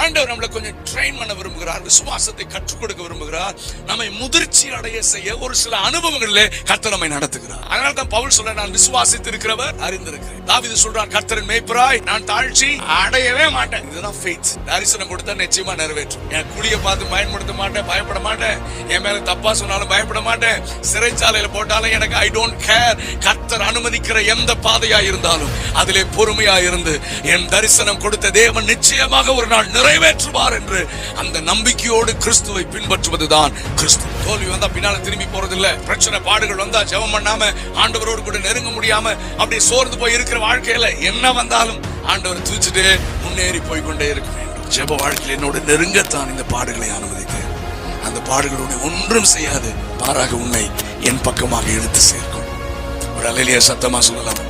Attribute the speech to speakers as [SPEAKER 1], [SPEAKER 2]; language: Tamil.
[SPEAKER 1] ஆண்டவர் நம்மளை கொஞ்சம் ட்ரெயின் பண்ண விரும்புகிறார், விசுவாசத்தை கற்றுக் கொடுக்க விரும்புகிறார், நம்மை முதிர்ச்சி அடைய செய்ய ஒரு சில அனுபவங்களிலே கர்த்தர் நம்மை நடத்துகிறார். அதனால தான் பவுல் சொல்ற, நான் விசுவாசித்து இருக்கிறவர் அறிந்திருக்கிறேன். தாவீது சொல்றான், கர்த்தரின் மேய்ப்பராய் நான் தாழ்ச்சி அடையவே மாட்டேன். இதுதான் ஃபெய்த். தரிசனம் கொடுத்தா நிச்சயமா நிறைவேற்றும். என் குடியை பார்த்து பயன்படுத்த மாட்டேன், பயப்பட மாட்டேன். என் மேல தப்பா சொன்னாலும் பயப்பட மாட்டேன். சிறைச்சாலையில போட்டாலும் எனக்கு ஐ டோன்ட் கேர். கர்த்தர் அனுமதிக்கிற எந்த பாதையா இருந்தாலும் அதிலே பொறுமையா இருந்து என் தரிசனம் கொடுத்த தேவன் நிச்சயமாக ஒரு நாள் நிறைவேற்றுவார் என்று அந்த நம்பிக்கையோடு கிறிஸ்துவை பின்பற்றுவதுதான் கிறிஸ்து. தோல்வி வந்தா பின்னால திரும்பி போறதில்லை. பிரச்சனை பாடுகள் வந்தா ஜெபம் பண்ணாம ஆண்டவரோடு கூட நெருங்க முடியாம அப்படி சோர்ந்து போய் இருக்கிற வாழ்க்கையில என்ன வந்தாலும் ஆண்டவர் தூச்சிட்டு முன்னேறி போய்கொண்டே இருக்க வேண்டும். ஜெப வாழ்க்கையில் என்னோட நெருங்கத்தான் இந்த பாடுகளை அனுமதித்து, அந்த பாடுகளோடு ஒன்றும் செய்யாது, மாறாக உன்னை என் பக்கமாக எடுத்து சேர்க்கும். ஒரு அல்லேலூயா சத்தமா சொல்லலாம்.